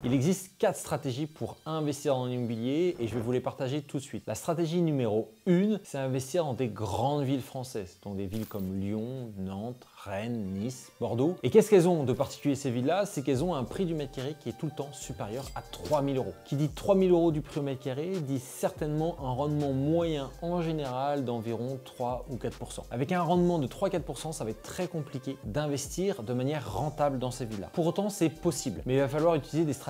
Il existe 4 stratégies pour investir dans l'immobilier et je vais vous les partager tout de suite. La stratégie numéro 1, c'est investir dans des grandes villes françaises, donc des villes comme Lyon, Nantes, Rennes, Nice, Bordeaux. Et qu'est-ce qu'elles ont de particulier ces villes-là? C'est qu'elles ont un prix du mètre carré qui est tout le temps supérieur à 3 000 euros. Qui dit 3 000 euros du prix au mètre carré dit certainement un rendement moyen en général d'environ 3 ou 4%. Avec un rendement de 3-4%, ça va être très compliqué d'investir de manière rentable dans ces villes-là. Pour autant, c'est possible, mais il va falloir utiliser des stratégies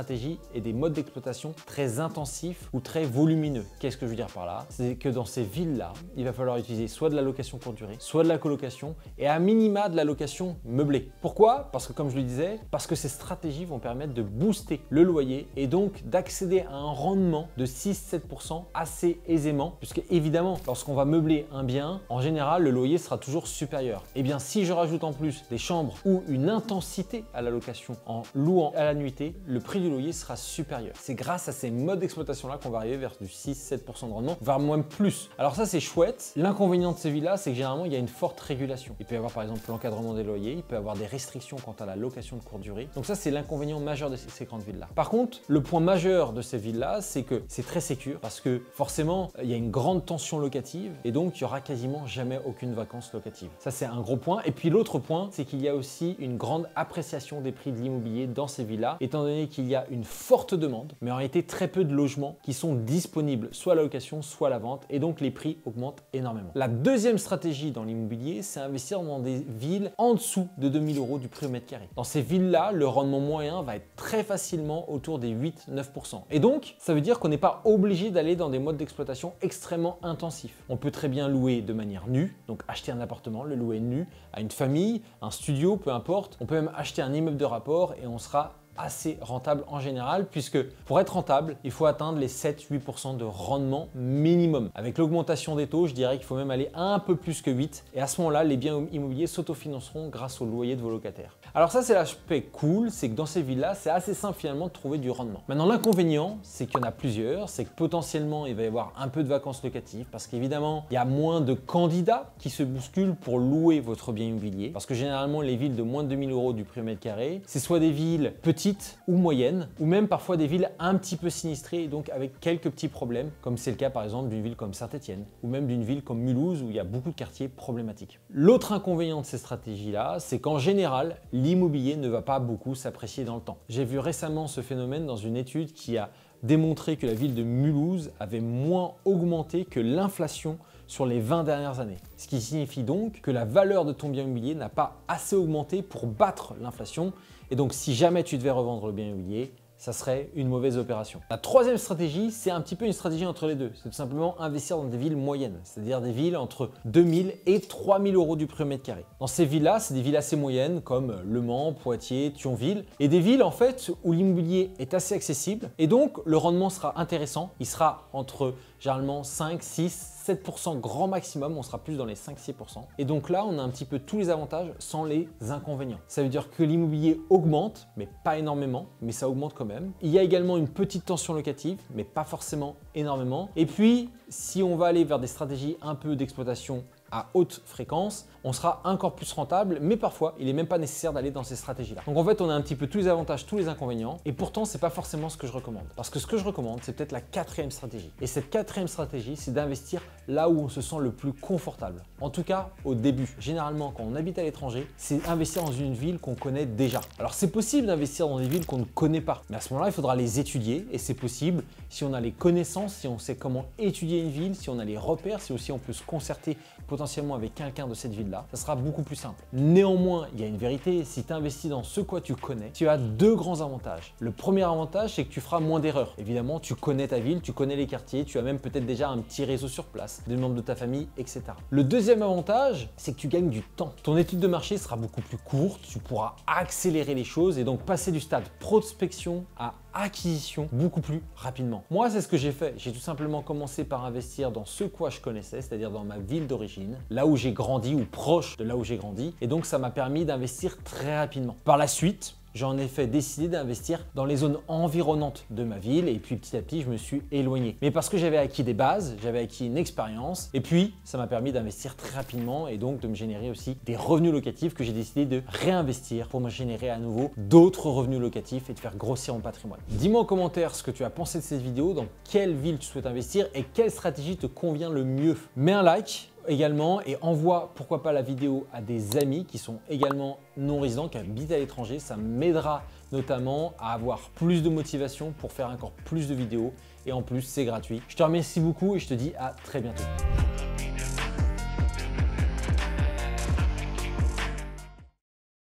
et des modes d'exploitation très intensifs ou très volumineux. Qu'est-ce que je veux dire par là? C'est que dans ces villes-là, il va falloir utiliser soit de la location courte durée, soit de la colocation et à minima de la location meublée. Pourquoi? Parce que comme je le disais, parce que ces stratégies vont permettre de booster le loyer et donc d'accéder à un rendement de 6-7% assez aisément, puisque évidemment, lorsqu'on va meubler un bien, en général, le loyer sera toujours supérieur. Et bien, si je rajoute en plus des chambres ou une intensité à la location en louant à la nuitée, le prix du loyer sera supérieur. C'est grâce à ces modes d'exploitation-là qu'on va arriver vers du 6-7% de rendement, voire même plus. Alors ça, c'est chouette. L'inconvénient de ces villes-là, c'est que généralement, il y a une forte régulation. Il peut y avoir par exemple l'encadrement des loyers, il peut y avoir des restrictions quant à la location de courte durée. Donc ça, c'est l'inconvénient majeur de ces grandes villes-là. Par contre, le point majeur de ces villes-là, c'est que c'est très sécure parce que forcément, il y a une grande tension locative et donc il n'y aura quasiment jamais aucune vacance locative. Ça, c'est un gros point. Et puis l'autre point, c'est qu'il y a aussi une grande appréciation des prix de l'immobilier dans ces villes-là, étant donné qu'il y a une forte demande, mais en réalité très peu de logements qui sont disponibles, soit à la location, soit à la vente, et donc les prix augmentent énormément. La deuxième stratégie dans l'immobilier, c'est investir dans des villes en dessous de 2 000 euros du prix au mètre carré. Dans ces villes-là, le rendement moyen va être très facilement autour des 8-9%. Et donc, ça veut dire qu'on n'est pas obligé d'aller dans des modes d'exploitation extrêmement intensifs. On peut très bien louer de manière nue, donc acheter un appartement, le louer nu à une famille, un studio, peu importe. On peut même acheter un immeuble de rapport et on sera assez rentable en général, puisque pour être rentable, il faut atteindre les 7-8% de rendement minimum. Avec l'augmentation des taux, je dirais qu'il faut même aller un peu plus que 8. Et à ce moment-là, les biens immobiliers s'autofinanceront grâce au loyer de vos locataires. Alors ça, c'est l'aspect cool, c'est que dans ces villes-là, c'est assez simple finalement de trouver du rendement. Maintenant, l'inconvénient, c'est qu'il y en a plusieurs. C'est que potentiellement, il va y avoir un peu de vacances locatives parce qu'évidemment, il y a moins de candidats qui se bousculent pour louer votre bien immobilier. Parce que généralement, les villes de moins de 2 000 euros du prix au mètre carré, c'est soit des villes petites ou moyennes, ou même parfois des villes un petit peu sinistrées et donc avec quelques petits problèmes, comme c'est le cas par exemple d'une ville comme Saint-Étienne, ou même d'une ville comme Mulhouse où il y a beaucoup de quartiers problématiques. L'autre inconvénient de ces stratégies-là, c'est qu'en général, l'immobilier ne va pas beaucoup s'apprécier dans le temps. J'ai vu récemment ce phénomène dans une étude qui a démontré que la ville de Mulhouse avait moins augmenté que l'inflation sur les 20 dernières années. Ce qui signifie donc que la valeur de ton bien immobilier n'a pas assez augmenté pour battre l'inflation. Et donc, si jamais tu devais revendre le bien immobilier, ça serait une mauvaise opération. La troisième stratégie, c'est un petit peu une stratégie entre les deux. C'est tout simplement investir dans des villes moyennes, c'est-à-dire des villes entre 2 000 et 3 000 euros du prix au mètre carré. Dans ces villes-là, c'est des villes assez moyennes comme Le Mans, Poitiers, Thionville, et des villes en fait où l'immobilier est assez accessible et donc le rendement sera intéressant. Il sera entre généralement 5, 6, 7% grand maximum, on sera plus dans les 5-6%. Et donc là, on a un petit peu tous les avantages sans les inconvénients. Ça veut dire que l'immobilier augmente, mais pas énormément, mais ça augmente quand même. Il y a également une petite tension locative, mais pas forcément énormément. Et puis, si on va aller vers des stratégies un peu d'exploitation à haute fréquence, on sera encore plus rentable, mais parfois, il n'est même pas nécessaire d'aller dans ces stratégies-là. Donc en fait, on a un petit peu tous les avantages, tous les inconvénients, et pourtant, c'est pas forcément ce que je recommande. Parce que ce que je recommande, c'est peut-être la quatrième stratégie. Et cette quatrième stratégie, c'est d'investir là où on se sent le plus confortable. En tout cas, au début. Généralement, quand on habite à l'étranger, c'est investir dans une ville qu'on connaît déjà. Alors c'est possible d'investir dans des villes qu'on ne connaît pas, mais à ce moment-là, il faudra les étudier, et c'est possible si on a les connaissances, si on sait comment étudier une ville, si on a les repères, si aussi on peut se concerter potentiellement avec quelqu'un de cette ville-là, ça sera beaucoup plus simple. Néanmoins, il y a une vérité, si tu investis dans ce quoi tu connais, tu as deux grands avantages. Le premier avantage, c'est que tu feras moins d'erreurs. Évidemment, tu connais ta ville, tu connais les quartiers, tu as même peut-être déjà un petit réseau sur place, des membres de ta famille, etc. Le deuxième avantage, c'est que tu gagnes du temps. Ton étude de marché sera beaucoup plus courte, tu pourras accélérer les choses et donc passer du stade prospection à acquisition beaucoup plus rapidement. Moi, c'est ce que j'ai fait. J'ai tout simplement commencé par investir dans ce quoi je connaissais, c'est-à-dire dans ma ville d'origine, là où j'ai grandi ou proche de là où j'ai grandi. Et donc, ça m'a permis d'investir très rapidement. Par la suite, j'en ai fait décider d'investir dans les zones environnantes de ma ville et puis petit à petit, je me suis éloigné. Mais parce que j'avais acquis des bases, j'avais acquis une expérience et puis ça m'a permis d'investir très rapidement et donc de me générer aussi des revenus locatifs que j'ai décidé de réinvestir pour me générer à nouveau d'autres revenus locatifs et de faire grossir mon patrimoine. Dis-moi en commentaire ce que tu as pensé de cette vidéo, dans quelle ville tu souhaites investir et quelle stratégie te convient le mieux. Mets un like également et envoie pourquoi pas la vidéo à des amis qui sont également non résidents, qui habitent à l'étranger. Ça m'aidera notamment à avoir plus de motivation pour faire encore plus de vidéos et en plus c'est gratuit. Je te remercie beaucoup et je te dis à très bientôt.